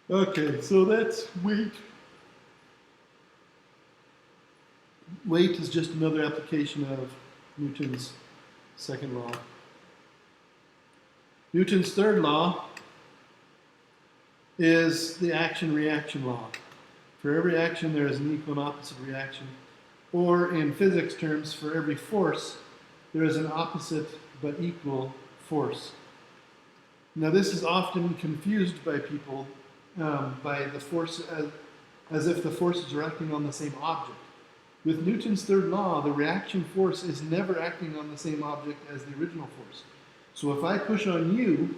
Okay, so that's weight. Weight is just another application of Newton's second law. Newton's third law is the action-reaction law. For every action, there is an equal and opposite reaction. Or in physics terms, for every force, there is an opposite but equal force. Now, this is often confused by people by the force as if the forces are acting on the same object. With Newton's third law, the reaction force is never acting on the same object as the original force. So if I push on you,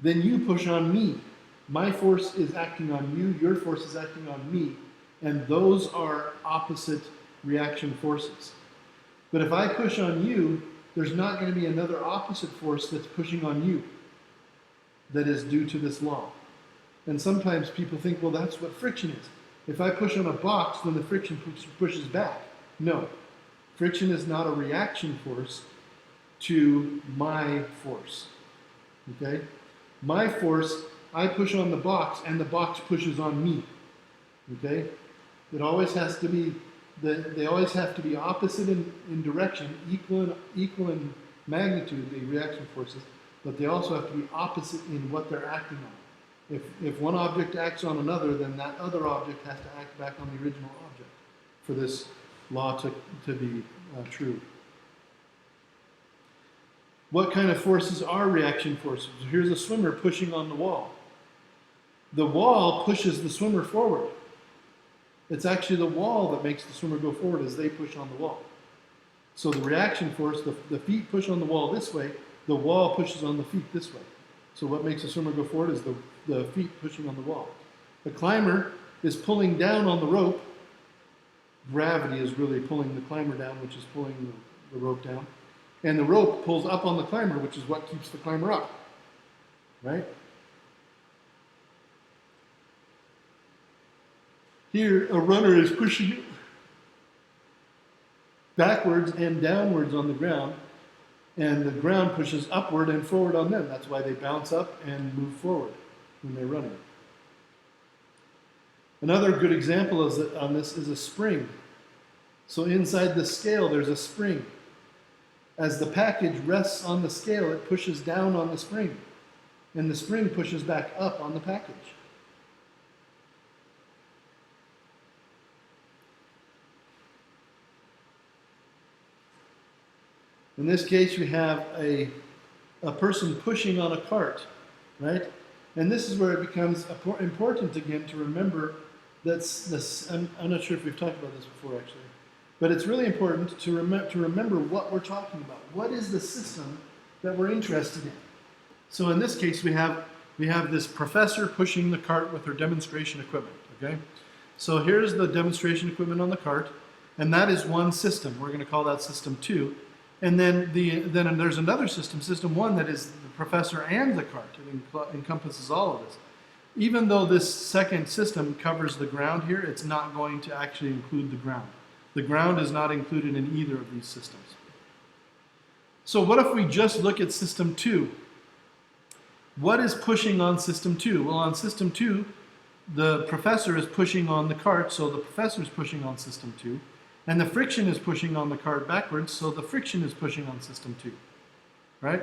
then you push on me. My force is acting on you, your force is acting on me, and those are opposite reaction forces. But if I push on you, there's not going to be another opposite force that's pushing on you that is due to this law. And sometimes people think, well, that's what friction is. If I push on a box, then the friction pushes back. No, friction is not a reaction force to my force. Okay? My force, I push on the box, and the box pushes on me. Okay? It always has to be, they always have to be opposite in direction, equal in magnitude, the reaction forces, but they also have to be opposite in what they're acting on. If one object acts on another, then that other object has to act back on the original object for this law to be true. What kind of forces are reaction forces? Here's a swimmer pushing on the wall. The wall pushes the swimmer forward. It's actually the wall that makes the swimmer go forward as they push on the wall. So the reaction force, the feet push on the wall this way, the wall pushes on the feet this way. So what makes the swimmer go forward is the feet pushing on the wall. The climber is pulling down on the rope. Gravity is really pulling the climber down, which is pulling the rope down. And the rope pulls up on the climber, which is what keeps the climber up. Right? Here, a runner is pushing backwards and downwards on the ground, and the ground pushes upward and forward on them. That's why they bounce up and move forward when they're running. Another good example on this is a spring. So inside the scale, there's a spring. As the package rests on the scale, it pushes down on the spring, and the spring pushes back up on the package. In this case, you have a person pushing on a cart, right? And this is where it becomes important again to remember that I'm not sure if we've talked about this before actually, but it's really important to remember what we're talking about. What is the system that we're interested in? So in this case, we have this professor pushing the cart with her demonstration equipment, okay? So here's the demonstration equipment on the cart, and that is one system. We're going to call that system 2. And then there's another system, system 1, that is the professor and the cart. It encompasses all of this. Even though this second system covers the ground here, it's not going to actually include the ground. The ground is not included in either of these systems. So what if we just look at system 2? What is pushing on system 2? Well, on system 2, the professor is pushing on the cart, so the professor is pushing on system 2. And the friction is pushing on the cart backwards, so the friction is pushing on system 2, right?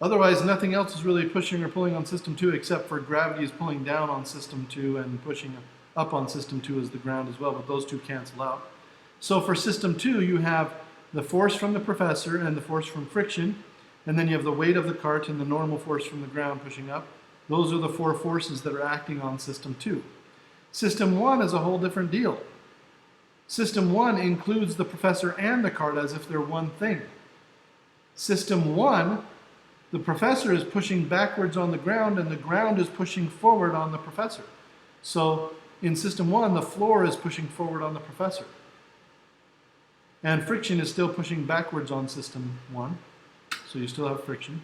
Otherwise, nothing else is really pushing or pulling on system 2 except for gravity is pulling down on system 2 and pushing up on system 2 as the ground as well, but those two cancel out. So for system 2, you have the force from the professor and the force from friction, and then you have the weight of the cart and the normal force from the ground pushing up. Those are the 4 forces that are acting on system 2. System 1 is a whole different deal. System 1 includes the professor and the cart as if they're one thing. System 1, the professor is pushing backwards on the ground and the ground is pushing forward on the professor. So in system 1, the floor is pushing forward on the professor. And friction is still pushing backwards on system 1. So you still have friction.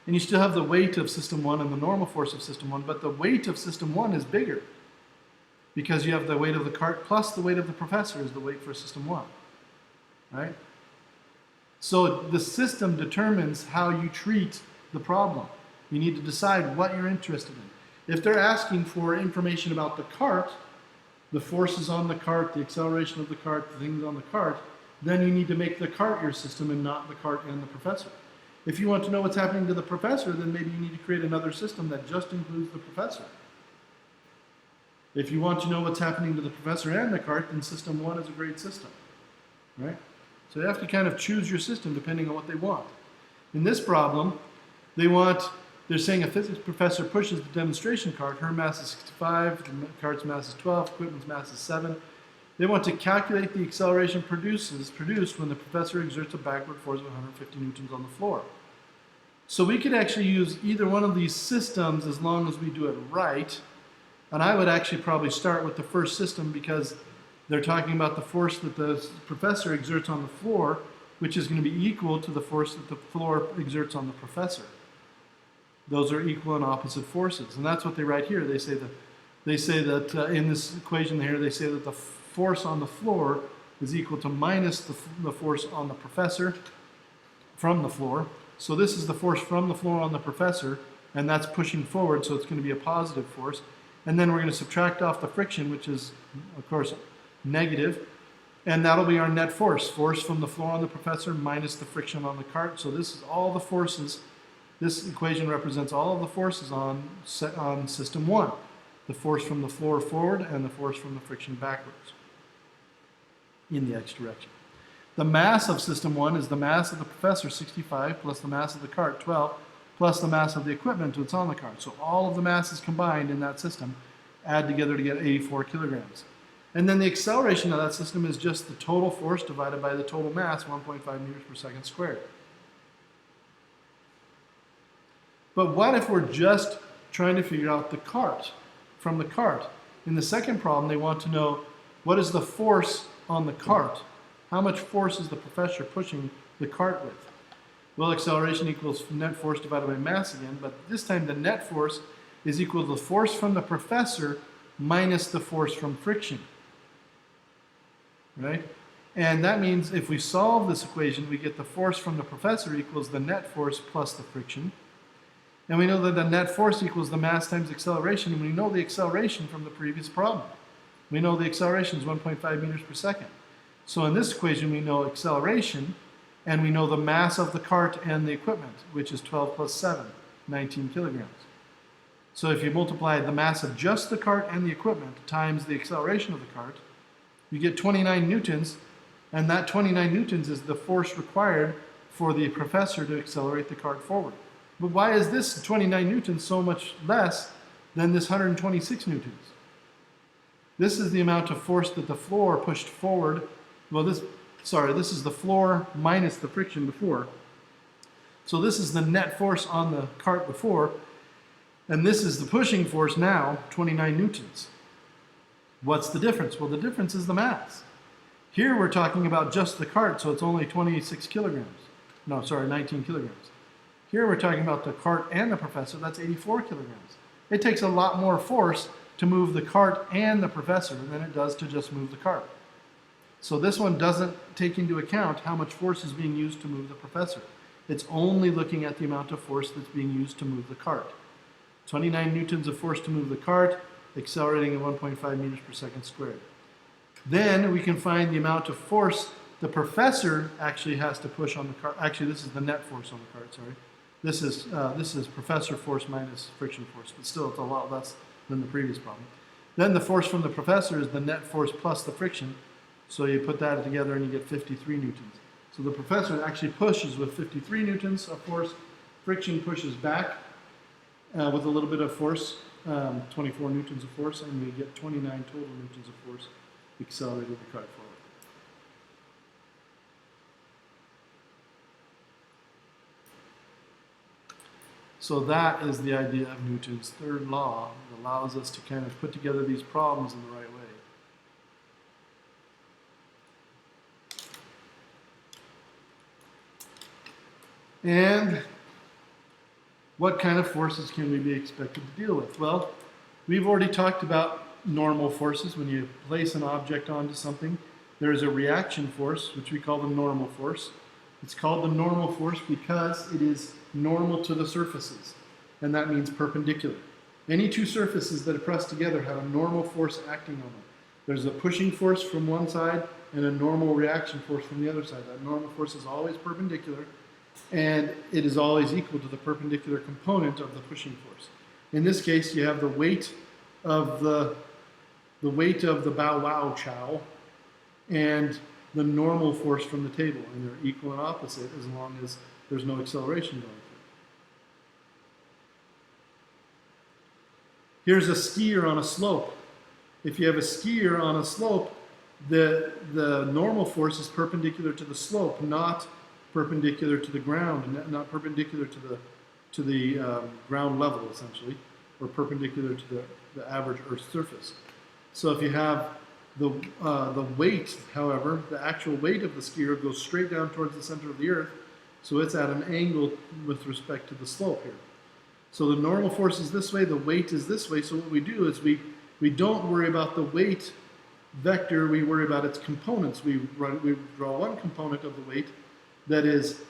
And you still have the weight of system 1 and the normal force of system 1, but the weight of system 1 is bigger, because you have the weight of the cart plus the weight of the professor is the weight for system 1, right? So the system determines how you treat the problem. You need to decide what you're interested in. If they're asking for information about the cart, the forces on the cart, the acceleration of the cart, the things on the cart, then you need to make the cart your system and not the cart and the professor. If you want to know what's happening to the professor, then maybe you need to create another system that just includes the professor. If you want to know what's happening to the professor and the cart, then system 1 is a great system, right? So you have to kind of choose your system depending on what they want. In this problem, they're saying a physics professor pushes the demonstration cart. Her mass is 65, the cart's mass is 12, equipment's mass is 7. They want to calculate the acceleration produced when the professor exerts a backward force of 150 newtons on the floor. So we could actually use either one of these systems as long as we do it right. And I would actually probably start with the first system because they're talking about the force that the professor exerts on the floor, which is going to be equal to the force that the floor exerts on the professor. Those are equal and opposite forces. And that's what they write here. They say that in this equation here, they say that the force on the floor is equal to minus the force on the professor from the floor. So this is the force from the floor on the professor, and that's pushing forward, so it's going to be a positive force. And then we're going to subtract off the friction, which is, of course, negative, and that'll be our net force. Force from the floor on the professor minus the friction on the cart. So this is all the forces. This equation represents all of the forces on system 1. The force from the floor forward and the force from the friction backwards in the x direction. The mass of system 1 is the mass of the professor, 65, plus the mass of the cart, 12, plus the mass of the equipment that's on the cart. So all of the masses combined in that system add together to get 84 kilograms. And then the acceleration of that system is just the total force divided by the total mass, 1.5 meters per second squared. But what if we're just trying to figure out the cart, from the cart? In the second problem, they want to know what is the force on the cart? How much force is the professor pushing the cart with? Well, acceleration equals net force divided by mass again, but this time the net force is equal to the force from the professor minus the force from friction, right? And that means if we solve this equation, we get the force from the professor equals the net force plus the friction. And we know that the net force equals the mass times acceleration, and we know the acceleration from the previous problem. We know the acceleration is 1.5 meters per second. So in this equation, we know acceleration, and we know the mass of the cart and the equipment, which is 12 plus 7, 19 kilograms. So if you multiply the mass of just the cart and the equipment times the acceleration of the cart, you get 29 newtons, and that 29 newtons is the force required for the professor to accelerate the cart forward. But why is this 29 newtons so much less than this 126 newtons? This is the amount of force that the floor pushed forward. Well, this is the floor minus the friction before. So this is the net force on the cart before, and this is the pushing force now, 29 newtons. What's the difference? Well, the difference is the mass. Here we're talking about just the cart, so it's only 26 kilograms. No, sorry, 19 kilograms. Here we're talking about the cart and the professor, that's 84 kilograms. It takes a lot more force to move the cart and the professor than it does to just move the cart. So this one doesn't take into account how much force is being used to move the professor. It's only looking at the amount of force that's being used to move the cart. 29 newtons of force to move the cart, accelerating at 1.5 meters per second squared. Then we can find the amount of force the professor actually has to push on the cart. Actually, this is the net force on the cart, sorry. This is professor force minus friction force, but still it's a lot less than the previous problem. Then the force from the professor is the net force plus the friction. So you put that together and you get 53 newtons. So the professor actually pushes with 53 newtons of force. Friction pushes back with a little bit of force, 24 newtons of force, and we get 29 total newtons of force accelerated the cart forward. So that is the idea of Newton's third law. It allows us to kind of put together these problems in the right way. And what kind of forces can we be expected to deal with? Well, we've already talked about normal forces. When you place an object onto something, there is a reaction force, which we call the normal force. It's called the normal force because it is normal to the surfaces. and that means perpendicular. Any two surfaces that are pressed together have a normal force acting on them. There's a pushing force from one side and a normal reaction force from the other side. That normal force is always perpendicular, and it is always equal to the perpendicular component of the pushing force. In this case, you have the weight of the bow wow chow and the normal force from the table, and they're equal and opposite as long as there's no acceleration going through. Here's a skier on a slope. If you have a skier on a slope, the normal force is perpendicular to the slope, not perpendicular to the ground, not perpendicular to the ground level, essentially, or perpendicular to the average Earth's surface. So if you have the weight, however, the actual weight of the skier goes straight down towards the center of the Earth, so it's at an angle with respect to the slope here. So the normal force is this way, the weight is this way, so what we do is we don't worry about the weight vector, we worry about its components. We draw one component of the weight that is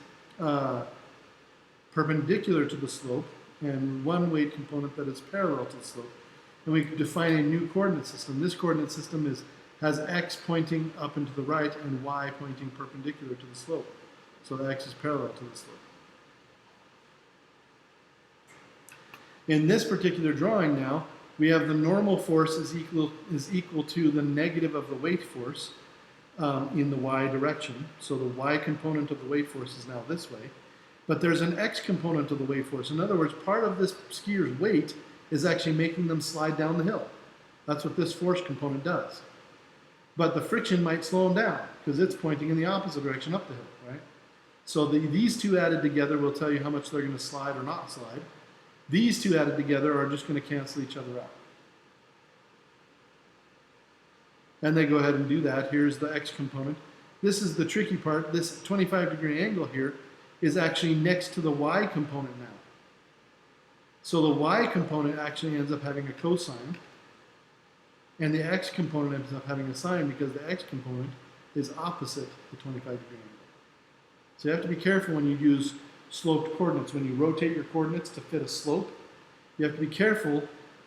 perpendicular to the slope, and one weight component that is parallel to the slope. And we define a new coordinate system. This coordinate system has x pointing up and to the right and y pointing perpendicular to the slope. So the x is parallel to the slope. In this particular drawing now, we have the normal force is equal to the negative of the weight force in the y direction. So the y component of the weight force is now this way. But there's an x component of the weight force. In other words, part of this skier's weight is actually making them slide down the hill. That's what this force component does. But the friction might slow them down because it's pointing in the opposite direction up the hill, right? So these two added together will tell you how much they're going to slide or not slide. These two added together are just going to cancel each other out. And they go ahead and do that. Here's the x component. This is the tricky part. This 25-degree angle here is actually next to the y component now. So the y component actually ends up having a cosine, and the x component ends up having a sine because the x component is opposite the 25-degree angle. So you have to be careful when you use sloped coordinates. When you rotate your coordinates to fit a slope, you have to be careful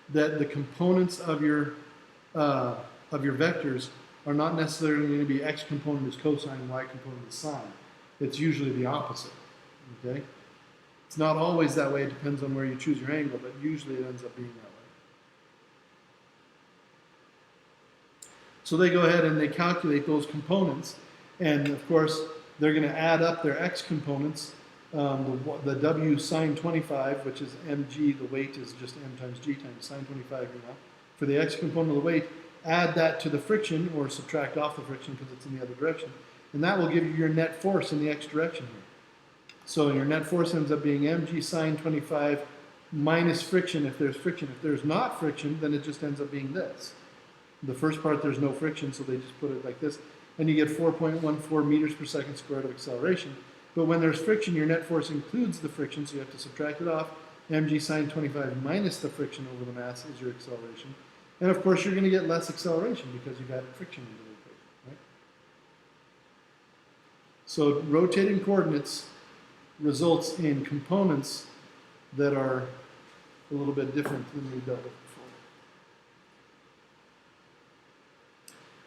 that the components of your vectors are not necessarily going to be x component is cosine, y component is sine. It's usually the opposite. Okay? It's not always that way. It depends on where you choose your angle, but usually it ends up being that way. So they go ahead and they calculate those components, and of course they're going to add up their x components. The w sine 25, which is mg, the weight is just m times g times sine 25 here now. For the x component of the weight, add that to the friction, or subtract off the friction because it's in the other direction, and that will give you your net force in the x direction here. So your net force ends up being mg sine 25 minus friction if there's friction. If there's not friction, then it just ends up being this. The first part there's no friction, so they just put it like this, and you get 4.14 meters per second squared of acceleration. But when there's friction, your net force includes the friction, so you have to subtract it off. Mg sine 25 minus the friction over the mass is your acceleration. And of course, you're going to get less acceleration because you've added friction into the equation, right? So rotating coordinates results in components that are a little bit different than we dealt with before.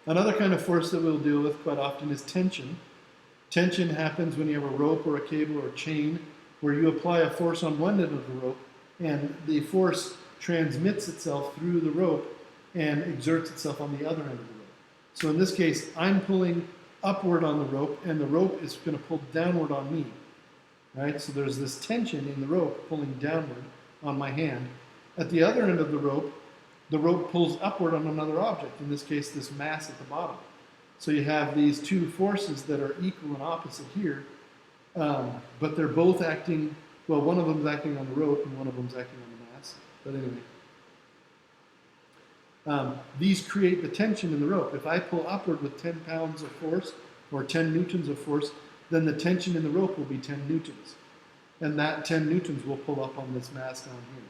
Another kind of force that we'll deal with quite often is tension. Tension happens when you have a rope or a cable or a chain where you apply a force on one end of the rope, and the force transmits itself through the rope and exerts itself on the other end of the rope. So in this case, I'm pulling upward on the rope, and the rope is going to pull downward on me. Right? So there's this tension in the rope pulling downward on my hand. At the other end of the rope pulls upward on another object, in this case this mass at the bottom. So you have these two forces that are equal and opposite here, but they're both acting, well, one of them is acting on the rope and one of them is acting on the mass. But anyway, these create the tension in the rope. If I pull upward with 10 pounds of force or 10 newtons of force, then the tension in the rope will be 10 newtons. And that 10 newtons will pull up on this mass down here.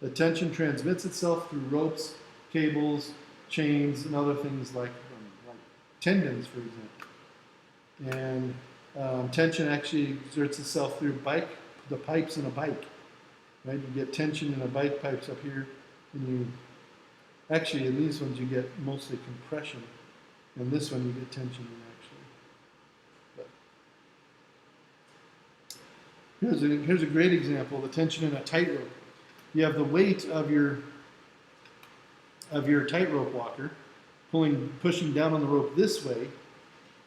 The tension transmits itself through ropes, cables, chains, and other things like tendons, for example. And tension actually exerts itself through the pipes in a bike. right? You get tension in the bike pipes up here, and you actually in these ones you get mostly compression, and this one you get tension in actually. But here's a great example: the tension in a tightrope. You have the weight of your tightrope walker pushing down on the rope this way,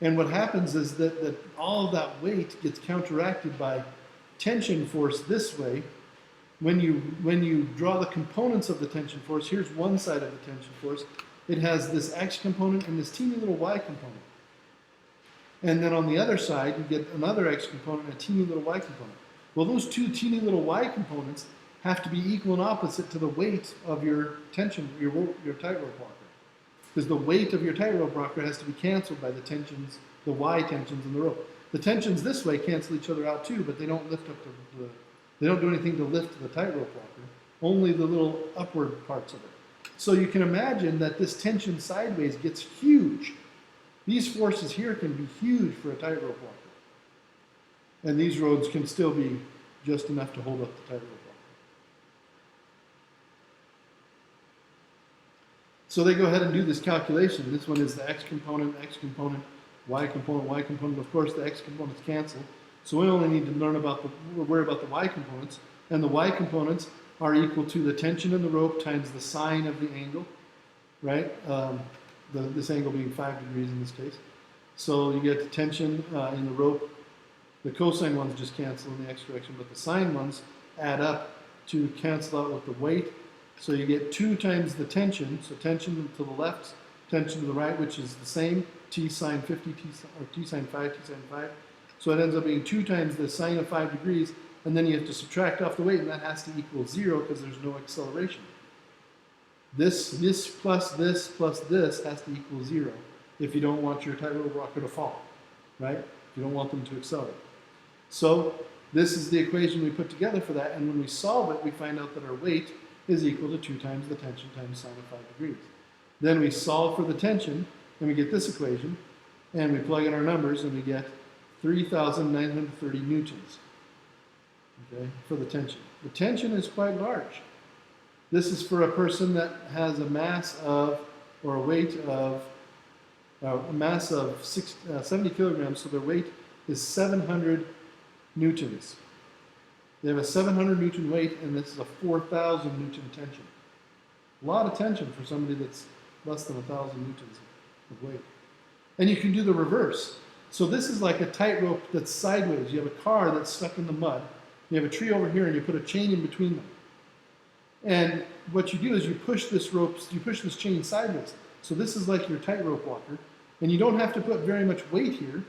and what happens is that all of that weight gets counteracted by tension force this way. When you draw the components of the tension force, here's one side of the tension force. It has this X component and this teeny little Y component. And then on the other side, you get another X component and a teeny little Y component. Well, those two teeny little Y components have to be equal and opposite to the weight of your tightrope walker. Because the weight of your tightrope walker has to be canceled by the Y tensions in the rope. The tensions this way cancel each other out too, but they don't lift up they don't do anything to lift the tightrope walker, only the little upward parts of it. So you can imagine that this tension sideways gets huge. These forces here can be huge for a tightrope walker. And these roads can still be just enough to hold up the tightrope walker. So they go ahead and do this calculation. This one is the X component, Y component, Y component. Of course, the X components cancel. So we only need to worry about the Y components. And the Y components are equal to the tension in the rope times the sine of the angle, right? This angle being 5 degrees in this case. So you get the tension in the rope. The cosine ones just cancel in the X direction, but the sine ones add up to cancel out with the weight. So you get 2 times the tension, so tension to the left, tension to the right, which is the same, T sine 50, T sine 5, T sine 5. So it ends up being 2 times the sine of 5 degrees, and then you have to subtract off the weight, and that has to equal 0 because there's no acceleration. This plus this has to equal 0 if you don't want your tightrope walker to fall, right? If you don't want them to accelerate. So this is the equation we put together for that, and when we solve it, we find out that our weight is equal to 2 times the tension times sine of 5 degrees. Then we solve for the tension, and we get this equation, and we plug in our numbers, and we get 3,930 newtons, okay, for the tension. The tension is quite large. This is for a person that has a mass of, or a weight of, a mass of 70 kilograms, so their weight is 700 newtons. They have a 700 newton weight, and this is a 4,000 newton tension. A lot of tension for somebody that's less than 1,000 newtons of weight. And you can do the reverse. So this is like a tightrope that's sideways. You have a car that's stuck in the mud. You have a tree over here, and you put a chain in between them. And what you do is you push this chain sideways. So this is like your tightrope walker. And you don't have to put very much weight here.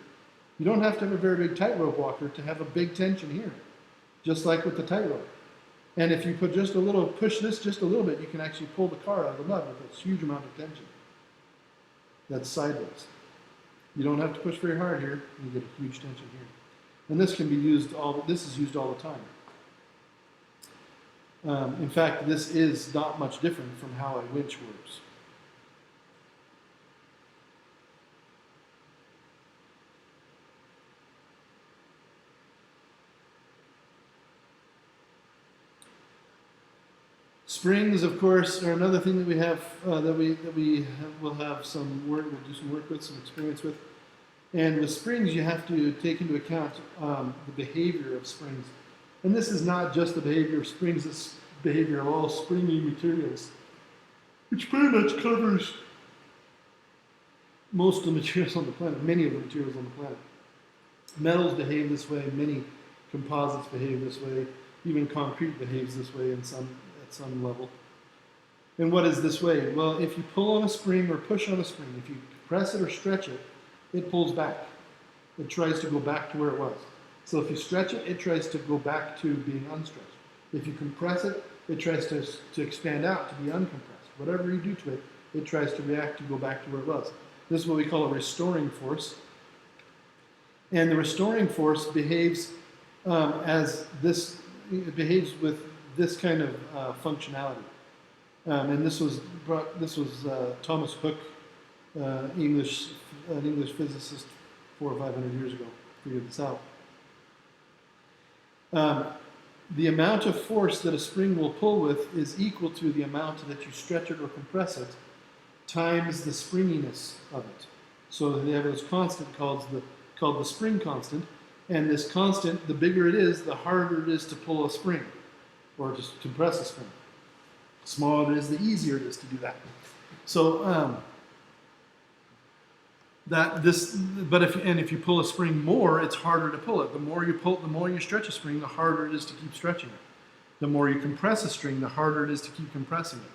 You don't have to have a very big tightrope walker to have a big tension here, just like with the tightrope. And if you push this just a little bit, you can actually pull the car out of the mud with this huge amount of tension that's sideways. You don't have to push very hard here, and you get a huge tension here. And this can be used this is used all the time. In fact, this is not much different from how a winch works. Springs, of course, are another thing that we have that we will have some work. We'll do some work with, some experience with. And with springs, you have to take into account the behavior of springs. And this is not just the behavior of springs; it's behavior of all springy materials, which pretty much covers most of the materials on the planet. Many of the materials on the planet. Metals behave this way. Many composites behave this way. Even concrete behaves this way at some level. And what is this way? Well, if you pull on a spring or push on a spring, if you press it or stretch it, it pulls back. It tries to go back to where it was. So if you stretch it, it tries to go back to being unstretched. If you compress it, it tries to expand out, to be uncompressed. Whatever you do to it, it tries to react to go back to where it was. This is what we call a restoring force. And the restoring force behaves it behaves with this kind of functionality. And this was Thomas Hook, an English physicist 400 or 500 years ago, figured this out. the amount of force that a spring will pull with is equal to the amount that you stretch it or compress it times the springiness of it. So they have this constant called the spring constant, and this constant, the bigger it is, the harder it is to pull a spring or to compress a spring. The smaller it is, the easier it is to do that. So if you pull a spring more, it's harder to pull it. The more you stretch a spring, the harder it is to keep stretching it. The more you compress a string, the harder it is to keep compressing it.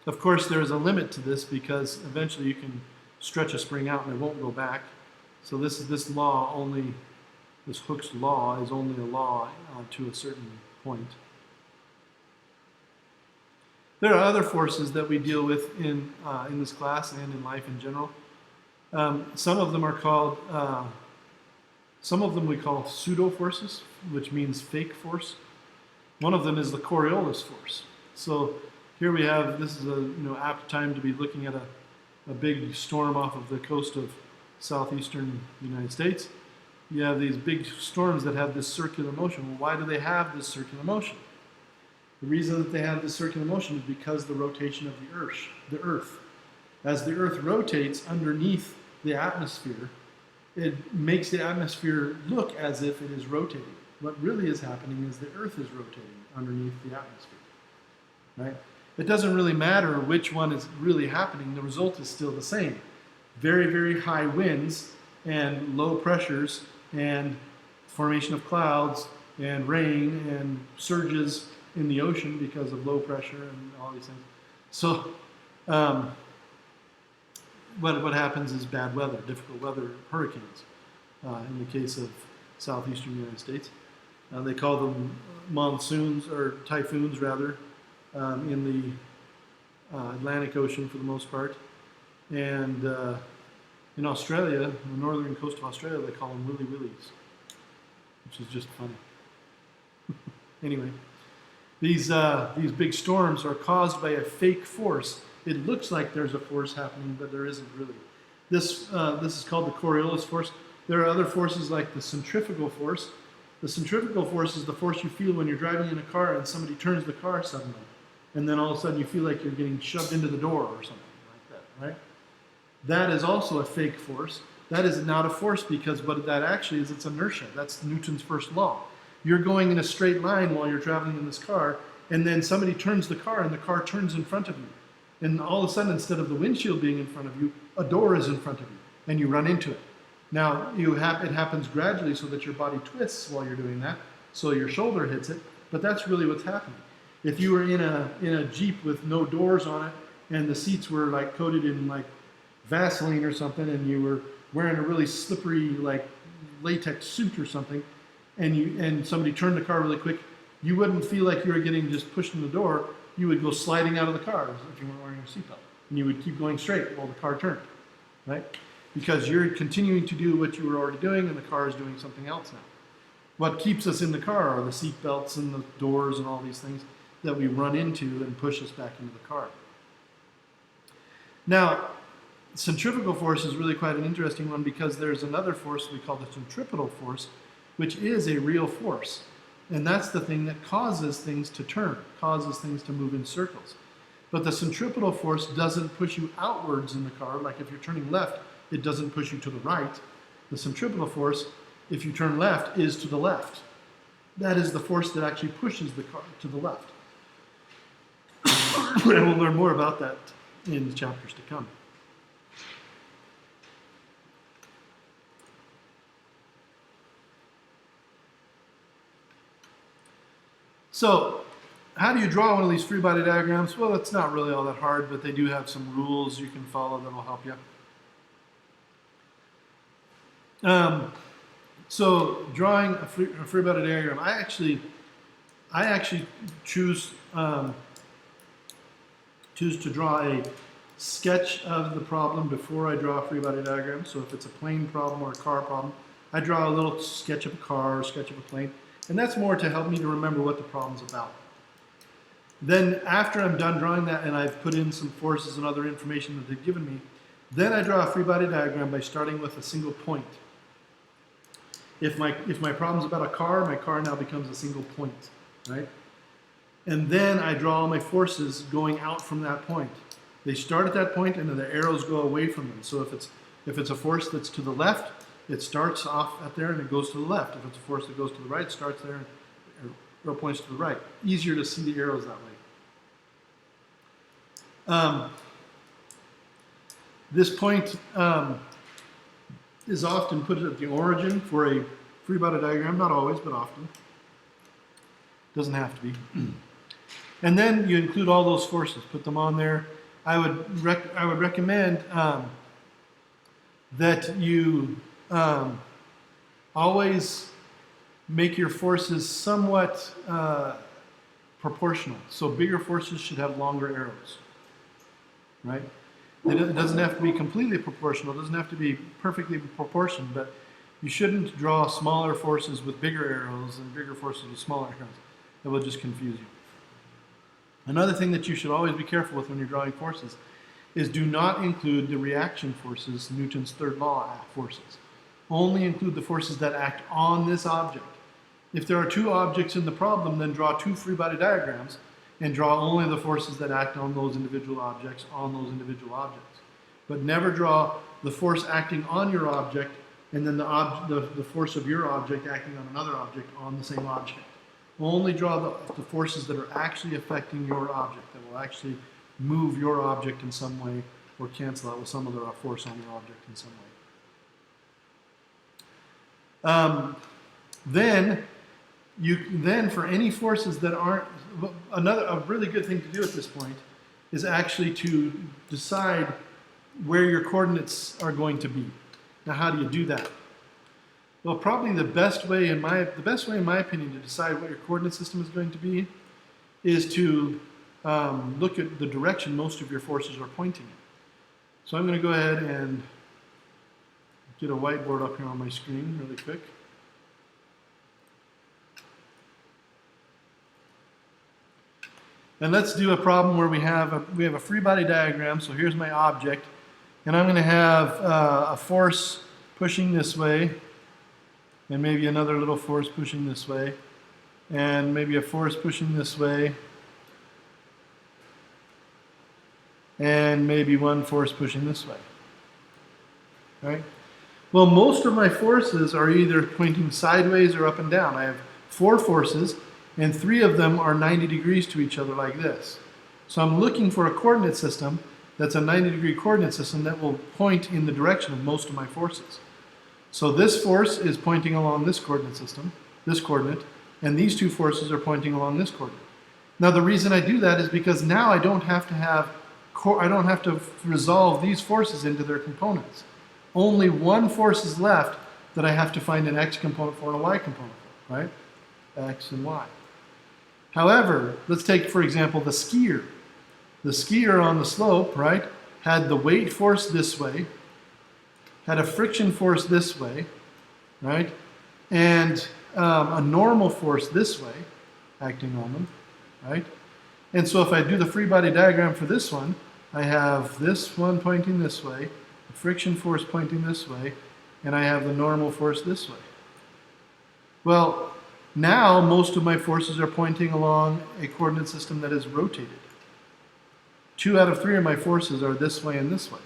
Of course, there is a limit to this because eventually you can stretch a spring out and it won't go back. So this Hooke's law is only a law to a certain point. There are other forces that we deal with in this class and in life in general. Some of them we call pseudo forces, which means fake force. One of them is the Coriolis force. So here we have, this is a apt time to be looking at a big storm off of the coast of southeastern United States. You have these big storms that have this circular motion. Well, why do they have this circular motion? The reason that they have this circular motion is because of the rotation of the Earth. As the Earth rotates underneath the atmosphere, it makes the atmosphere look as if it is rotating. What really is happening is the Earth is rotating underneath the atmosphere. Right? It doesn't really matter which one is really happening. The result is still the same. Very, very high winds and low pressures and formation of clouds and rain and surges in the ocean because of low pressure and all these things. So what happens is bad weather, difficult weather, hurricanes in the case of southeastern United States. They call them monsoons, or typhoons rather, in the Atlantic Ocean for the most part. And in Australia, the northern coast of Australia, they call them willy willies, which is just funny. Anyway, these big storms are caused by a fake force. It looks like there's a force happening, but there isn't really. This is called the Coriolis force. There are other forces like the centrifugal force. The centrifugal force is the force you feel when you're driving in a car and somebody turns the car suddenly. And then all of a sudden you feel like you're getting shoved into the door or something like that, right? That is also a fake force. That is not a force because what that actually is, it's inertia. That's Newton's first law. You're going in a straight line while you're traveling in this car, and then somebody turns the car and the car turns in front of you. And all of a sudden, instead of the windshield being in front of you, a door is in front of you, and you run into it. Now, it happens gradually so that your body twists while you're doing that, so your shoulder hits it, but that's really what's happening. If you were in a Jeep with no doors on it, and the seats were like coated in like Vaseline or something, and you were wearing a really slippery like latex suit or something, and somebody turned the car really quick, you wouldn't feel like you were getting just pushed in the door. You would go sliding out of the car if you weren't wearing a seatbelt, and you would keep going straight while the car turned, right? Because you're continuing to do what you were already doing, and the car is doing something else now. What keeps us in the car are the seat belts and the doors and all these things that we run into and push us back into the car. Now, centrifugal force is really quite an interesting one because there's another force we call the centripetal force, which is a real force. And that's the thing that causes things to turn, causes things to move in circles. But the centripetal force doesn't push you outwards in the car. Like if you're turning left, it doesn't push you to the right. The centripetal force, if you turn left, is to the left. That is the force that actually pushes the car to the left. And we'll learn more about that in the chapters to come. So, how do you draw one of these free body diagrams? Well, it's not really all that hard, but they do have some rules you can follow that will help you. So, drawing a free body diagram, I actually choose to draw a sketch of the problem before I draw a free body diagram. So, if it's a plane problem or a car problem, I draw a little sketch of a car or sketch of a plane. And that's more to help me to remember what the problem's about. Then after I'm done drawing that and I've put in some forces and other information that they've given me, then I draw a free body diagram by starting with a single point. If my problem's about a car, my car now becomes a single point, right? And then I draw all my forces going out from that point. They start at that point and then the arrows go away from them. So if it's a force that's to the left, it starts off at there and it goes to the left. If it's a force that goes to the right, it starts there and arrow points to the right. Easier to see the arrows that way. This point is often put at the origin for a free body diagram, not always, but often. Doesn't have to be. And then you include all those forces, put them on there. I would recommend that you always make your forces somewhat proportional. So bigger forces should have longer arrows, right? It doesn't have to be completely proportional. It doesn't have to be perfectly proportioned, but you shouldn't draw smaller forces with bigger arrows and bigger forces with smaller arrows. That will just confuse you. Another thing that you should always be careful with when you're drawing forces is do not include the reaction forces, Newton's third law forces. Only include the forces that act on this object. If there are two objects in the problem, then draw two free body diagrams and draw only the forces that act on those individual objects on those individual objects. But never draw the force acting on your object and then the force of your object acting on another object on the same object. Only draw the forces that are actually affecting your object, that will actually move your object in some way or cancel out with some other force on your object in some way. Then for any forces that aren't, a really good thing to do at this point is actually to decide where your coordinates are going to be. Now, how do you do that? Well, probably the best way in my opinion to decide what your coordinate system is going to be is to look at the direction most of your forces are pointing in. So I'm going to go ahead and get a whiteboard up here on my screen really quick. And let's do a problem where we have a free body diagram. So here's my object, and I'm going to have a force pushing this way, and maybe another little force pushing this way, and maybe a force pushing this way, and maybe one force pushing this way. Right? Well, most of my forces are either pointing sideways or up and down. I have 4 forces, and 3 of them are 90 degrees to each other like this. So I'm looking for a coordinate system that's a 90-degree coordinate system that will point in the direction of most of my forces. So this force is pointing along this coordinate system, this coordinate, and these 2 forces are pointing along this coordinate. Now the reason I do that is because now I don't have to resolve these forces into their components. Only one force is left that I have to find an x component for and a y component for, right? X and y. However, let's take, for example, the skier. The skier on the slope, right, had the weight force this way, had a friction force this way, right, and a normal force this way acting on them, right? And so if I do the free body diagram for this one, I have this one pointing this way, the friction force pointing this way, and I have the normal force this way. Well, now most of my forces are pointing along a coordinate system that is rotated. 2 out of 3 of my forces are this way and this way.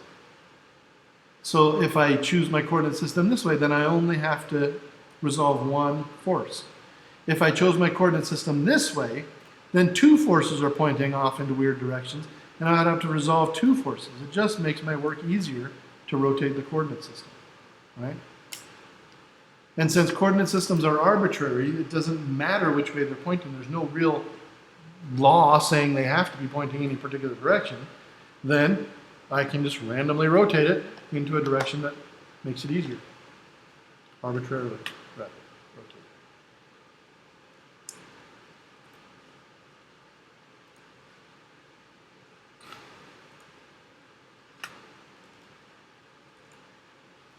So if I choose my coordinate system this way, then I only have to resolve one force. If I chose my coordinate system this way, then 2 forces are pointing off into weird directions, and I'd have to resolve 2 forces. It just makes my work easier to rotate the coordinate system, right? And since coordinate systems are arbitrary, it doesn't matter which way they're pointing. There's no real law saying they have to be pointing in any particular direction. Then I can just randomly rotate it into a direction that makes it easier. Arbitrarily rotate.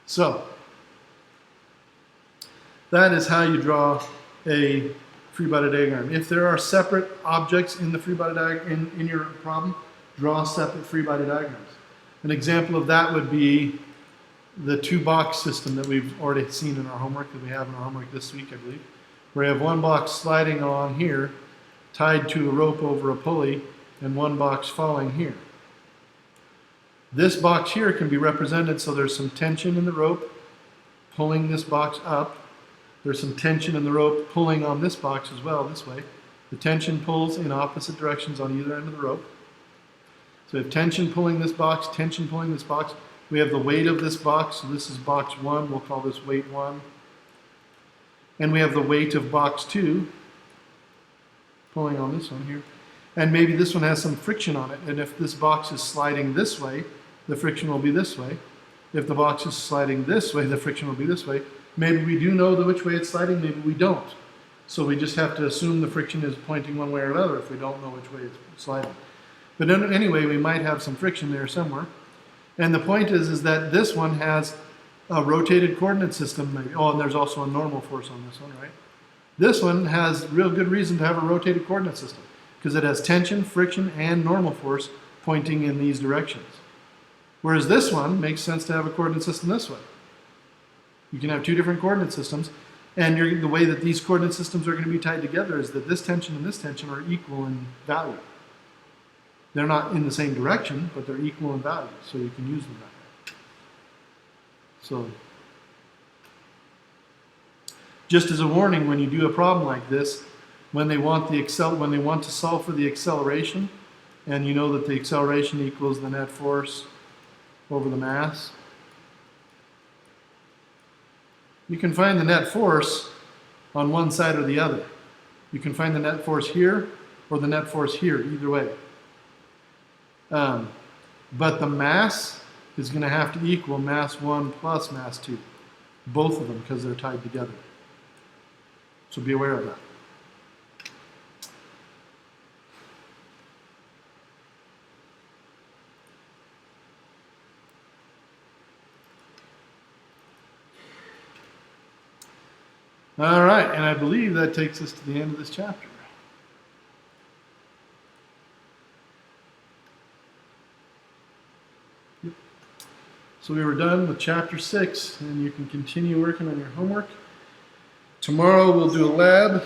So that is how you draw a free body diagram. If there are separate objects in the free body diagram in your problem, draw separate free body diagrams. An example of that would be the two-box system that we've already seen in our homework, that we have in our homework this week, I believe, where you have one box sliding along here, tied to a rope over a pulley, and one box falling here. This box here can be represented so there's some tension in the rope pulling this box up. There's some tension in the rope pulling on this box as well, this way. The tension pulls in opposite directions on either end of the rope. So we have tension pulling this box, tension pulling this box. We have the weight of this box, so this is box 1, we'll call this weight 1. And we have the weight of box 2 pulling on this one here. And maybe this one has some friction on it, and if this box is sliding this way, the friction will be this way. If the box is sliding this way, the friction will be this way. Maybe we do know which way it's sliding, maybe we don't. So we just have to assume the friction is pointing one way or another if we don't know which way it's sliding. But anyway, we might have some friction there somewhere. And the point is that this one has a rotated coordinate system. Maybe. Oh, and there's also a normal force on this one, right? This one has real good reason to have a rotated coordinate system because it has tension, friction, and normal force pointing in these directions. Whereas this one makes sense to have a coordinate system this way. You can have two different coordinate systems, and the way that these coordinate systems are going to be tied together is that this tension and this tension are equal in value. They're not in the same direction, but they're equal in value, so you can use them that way. So, just as a warning, when you do a problem like this, when they want to solve for the acceleration, and you know that the acceleration equals the net force over the mass, you can find the net force on one side or the other. You can find the net force here or the net force here, either way. But the mass is going to have to equal mass 1 plus mass 2. Both of them, because they're tied together. So be aware of that. All right, and I believe that takes us to the end of this chapter. Yep. So we were done with chapter 6, and you can continue working on your homework. Tomorrow we'll do a lab.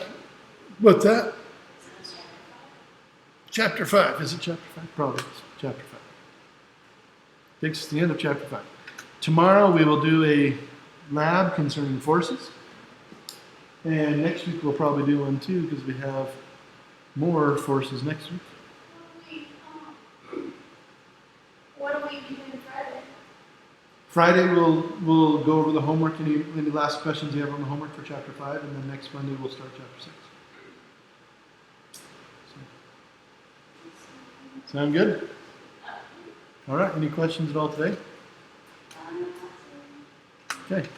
What's that? Chapter 5. Is it chapter 5? Probably is. Chapter 5. Takes us to the end of chapter 5. Tomorrow we will do a lab concerning forces. And next week we'll probably do one too because we have more forces next week. What are we doing Friday? Friday we'll go over the homework, any last questions you have on the homework for chapter 5, and then next Monday we'll start chapter 6. So, sound good? All right, any questions at all today? Okay.